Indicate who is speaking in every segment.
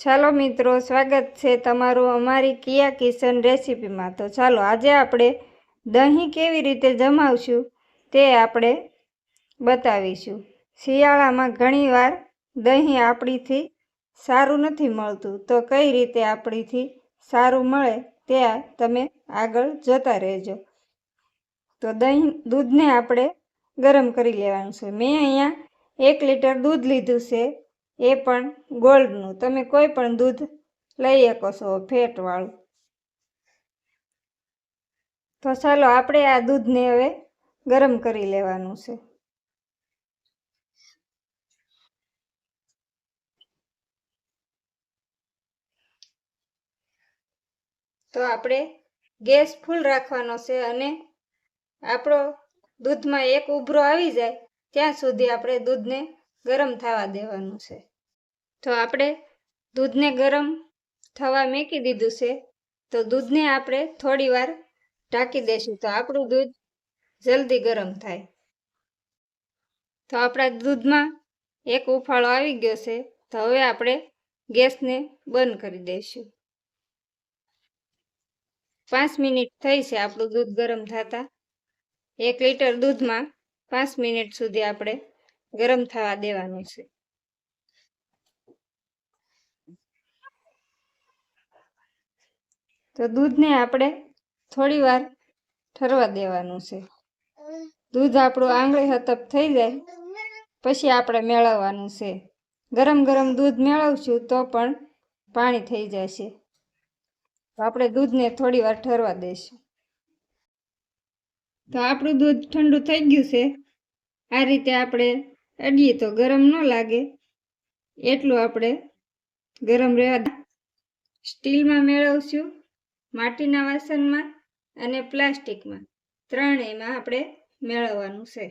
Speaker 1: ચાલો મિત્રો, સ્વાગત છે તમારું અમારી કિયા કિચન રેસીપીમાં। તો ચાલો આજે આપણે દહીં કેવી રીતે જમાવશું તે આપણે બતાવીશું। શિયાળામાં ઘણીવાર દહીં આપણીથી સારું નથી મળતું, તો કઈ રીતે આપણીથી સારું મળે તે તમે આગળ જોતા રહેજો। તો દૂધને આપણે ગરમ કરી લેવાનું છે। મેં અહીંયા 1 લીટર દૂધ લીધું છે, એ પણ ગોલ્ડનું। તમે કોઈ પણ દૂધ લઈ શકો છો ફેટવાળું। તો ચાલો આપણે આ દૂધને હવે ગરમ કરી લેવાનું છે। તો આપણે ગેસ ફૂલ રાખવાનો છે અને આપણો દૂધમાં એક ઉભરો આવી જાય ત્યાં સુધી આપણે દૂધને ગરમ થવા દેવાનું છે। તો આપણે દૂધને ગરમ થવા મૂકી દીધું છે, તો દૂધને આપણે થોડી વાર ઢાંકી દઈશું તો આપણું દૂધ જલ્દી ગરમ થાય। તો આપણા દૂધમાં એક ઉફાળો આવી ગયો છે, તો હવે આપણે ગેસને બંધ કરી દઈશું। 5 મિનિટ થઈ છે આપણું દૂધ ગરમ થતા। 1 લીટર દૂધમાં 5 મિનિટ સુધી આપણે ગરમ થવા દેવાનું છે। તો દૂધને આપણે થોડી વાર ઠરવા દેવાનું છે। દૂધ આપણું આંગળી હતપ થઈ જાય પછી આપણે મેળવવાનું છે। ગરમ ગરમ દૂધ મેળવશું તો પણ પાણી થઈ જશે, તો આપણે દૂધને થોડી વાર ઠરવા દઈશું। તો આપણું દૂધ ઠંડુ થઈ ગયું છે। આ રીતે આપણે અડીએ તો ગરમ ન લાગે એટલું આપણે ગરમ રહેવા। સ્ટીલમાં મેળવશું, માટીના વાસણમાં અને પ્લાસ્ટિકમાં, ત્રણેયમાં આપણે મેળવવાનું છે।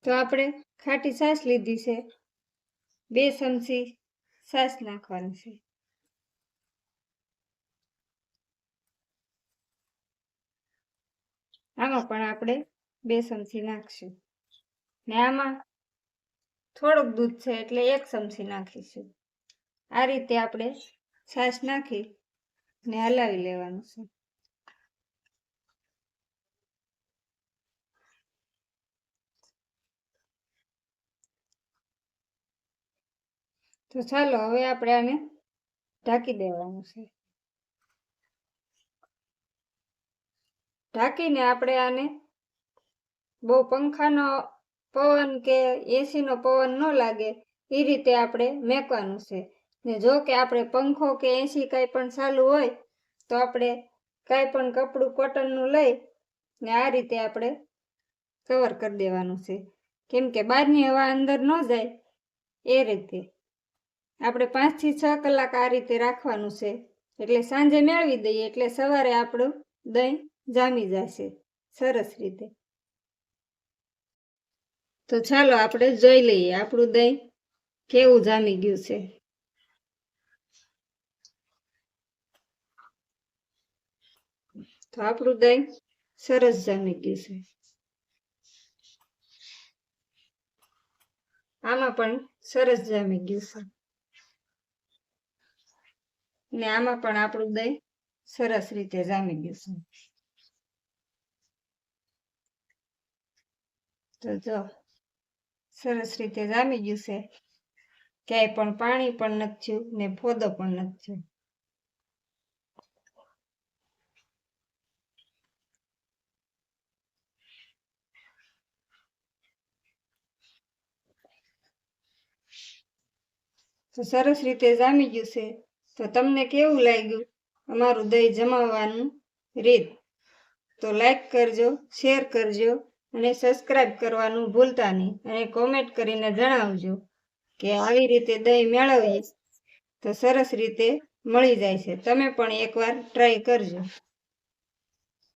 Speaker 1: તો આપણે ખાટી છાશ લીધી છે, 2 ચમચી છાશ નાખવાની છે। આમાં પણ આપણે 2 ચમચી નાખશું ને આમાં થોડુંક દૂધ છે એટલે 1 ચમચી નાખીશું। આ રીતે આપણે છાશ નાખી ને હલાવી લેવાનું છે। તો ચાલો હવે આપણે આને ઢાંકી દેવાનું છે। ઢાંકીને આપણે આને બહુ પંખાનો પવન કે એસીનો પવન ન લાગે એ રીતે આપણે મેકવાનું છે। ને જો કે આપણે પંખો કે એસી કાંઈ પણ ચાલુ હોય તો આપણે કાંઈ પણ કપડું કોટનનું લઈ ને આ રીતે આપણે કવર કરી દેવાનું છે, કેમ કે બહારની હવા અંદર ન જાય એ રીતે। આપણે 5 થી 6 કલાક આ રીતે રાખવાનું છે, એટલે સાંજે મેળવી દઈએ એટલે સવારે આપણું દહીં જામી જશે સરસ રીતે। તો ચાલો આપણે જોઈ લઈએ આપણું દહીં કેવું જામી ગયું છે। તો આપણું દહીં સરસ જામી ગયું છે। આમાં પણ સરસ જામી ગયું છે ને આમાં પણ આપણું દહીં સરસ રીતે જામી ગયું છે। તો જો સરસ રીતે જામી ગયું છે, ક્યાંય પણ પાણી પણ નથી થયું ને ફોદો પણ નથી થયો। તો સરસ રીતે જામી ગયું છે। તો તમને કેવું લાગ્યું અમારું દહીં જમાવવાનું રીત? તો લાઈક કરજો, શેર કરજો અને સબસ્ક્રાઈબ કરવાનું ભૂલતા નહીં, અને કોમેન્ટ કરીને જણાવજો કે આવી રીતે દહીં મેળવીએ તો સરસ રીતે મળી જાય છે. તમે પણ એકવાર ટ્રાય કરજો.